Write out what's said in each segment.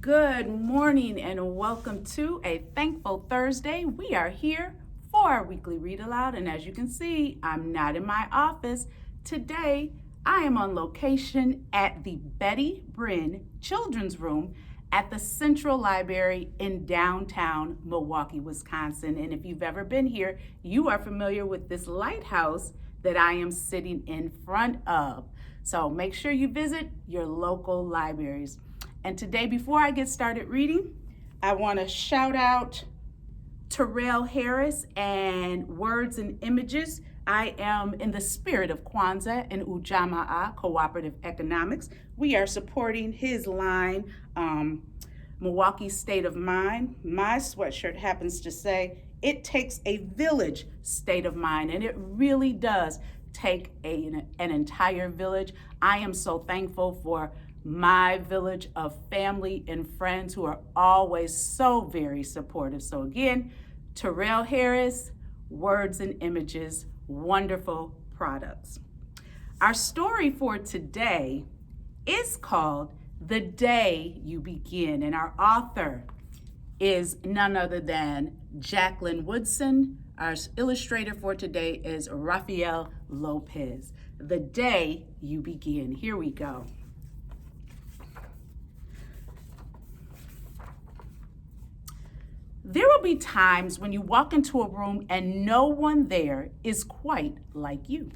Good morning and welcome to a Thankful Thursday. We are here for our weekly read aloud, and as you can see, I'm not in my office. Today, I am on location at the Brinn Children's Room at the Central Library in downtown Milwaukee, Wisconsin. And if you've ever been here, you are familiar with this lighthouse that I am sitting in front of. So make sure you visit your local libraries. And today, before I get started reading, I want to shout out Terrell Harris and Words and Images. I am in the spirit of Kwanzaa and Ujamaa Cooperative Economics. We are supporting his line, Milwaukee State of Mind. My sweatshirt happens to say, it takes a village state of mind, and it really does take an entire village. I am so thankful for my village of family and friends who are always so very supportive. So again, Terrell Harris, Words and Images, wonderful products. Our story for today is called The Day You Begin, and our author is none other than Jacqueline Woodson. Our illustrator for today is Rafael Lopez. The Day You Begin. Here we go. There will be times when you walk into a room and no one there is quite like you.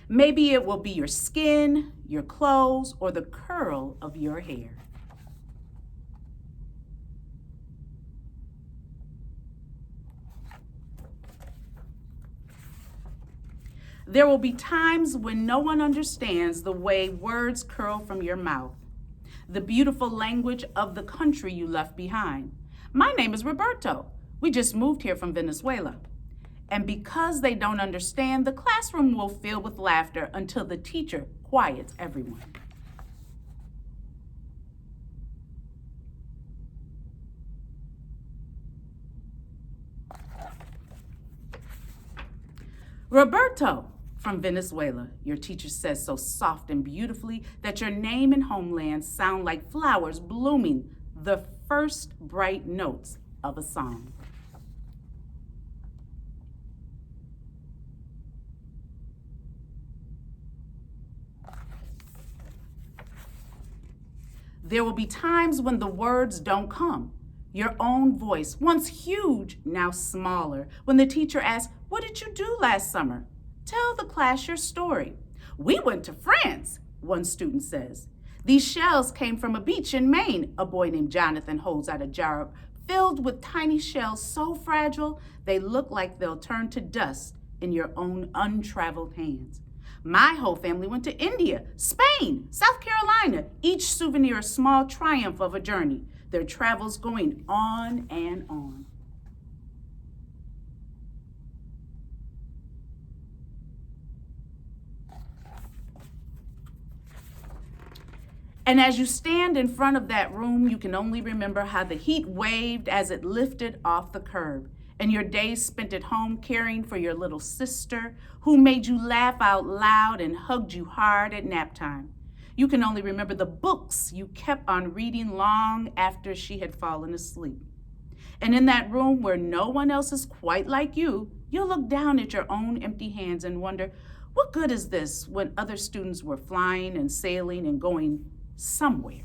Maybe it will be your skin, your clothes, or the curl of your hair. There will be times when no one understands the way words curl from your mouth, the beautiful language of the country you left behind. My name is Roberto. We just moved here from Venezuela. And because they don't understand, the classroom will fill with laughter until the teacher quiets everyone. Roberto from Venezuela, your teacher says so soft and beautifully that your name and homeland sound like flowers blooming, the first bright notes of a song. There will be times when the words don't come. Your own voice, once huge, now smaller. When the teacher asks, "What did you do last summer?" Tell the class your story. "We went to France," one student says. "These shells came from a beach in Maine," a boy named Jonathan holds out a jar filled with tiny shells so fragile they look like they'll turn to dust in your own untraveled hands. "My whole family went to India, Spain, South Carolina, each souvenir a small triumph of a journey, their travels going on and on." And as you stand in front of that room, you can only remember how the heat waved as it lifted off the curb, and your days spent at home caring for your little sister who made you laugh out loud and hugged you hard at nap time. You can only remember the books you kept on reading long after she had fallen asleep. And in that room where no one else is quite like you, you'll look down at your own empty hands and wonder, what good is this when other students were flying and sailing and going somewhere?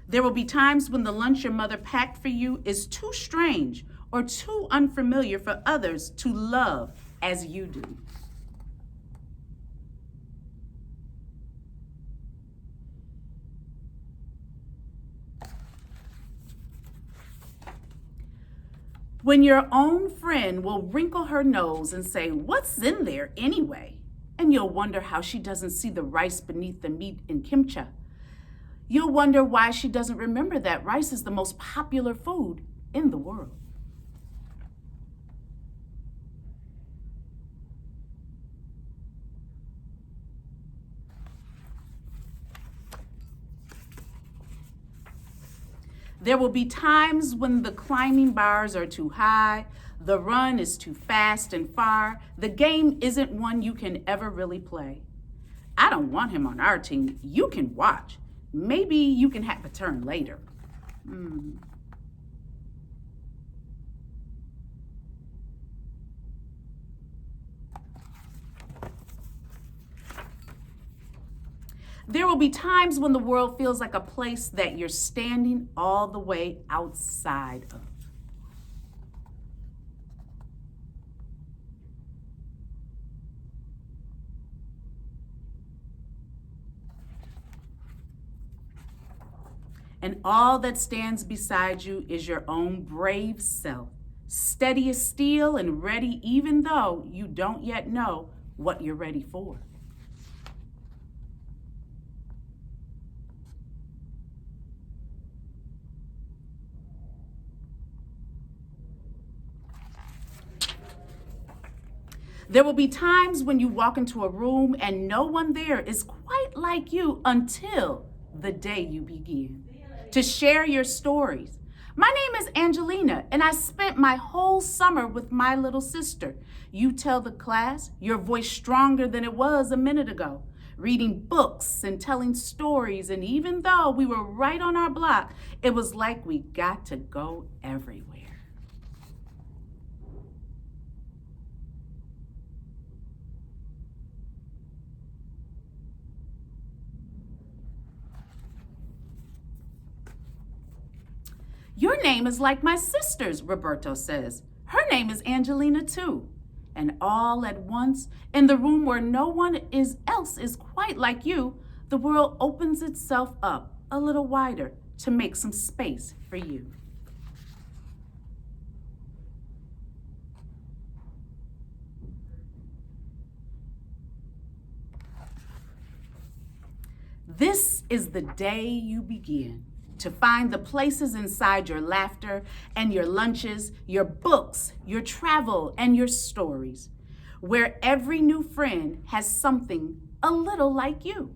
There will be times when the lunch your mother packed for you is too strange or too unfamiliar for others to love as you do. When your own friend will wrinkle her nose and say, "What's in there anyway?" And you'll wonder how she doesn't see the rice beneath the meat in kimchi. You'll wonder why she doesn't remember that rice is the most popular food in the world. There will be times when the climbing bars are too high, the run is too fast and far, the game isn't one you can ever really play. I don't want him on our team. You can watch. Maybe you can have a turn later. There will be times when the world feels like a place that you're standing all the way outside of. And all that stands beside you is your own brave self, steady as steel and ready even though you don't yet know what you're ready for. There will be times when you walk into a room and no one there is quite like you until the day you begin to share your stories. My name is Angelina, and I spent my whole summer with my little sister. You tell the class, your voice stronger than it was a minute ago, reading books and telling stories, and even though we were right on our block, it was like we got to go everywhere. Your name is like my sister's, Roberto says. Her name is Angelina too. And all at once, in the room where no one else is quite like you, the world opens itself up a little wider to make some space for you. This is the day you begin to find the places inside your laughter and your lunches, your books, your travel, and your stories, where every new friend has something a little like you,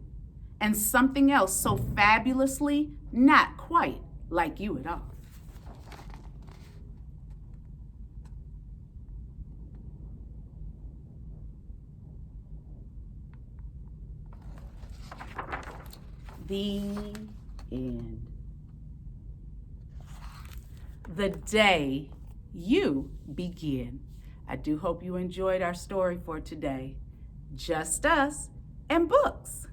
and something else so fabulously not quite like you at all. The end. The day you begin. I do hope you enjoyed our story for today. Just us and books.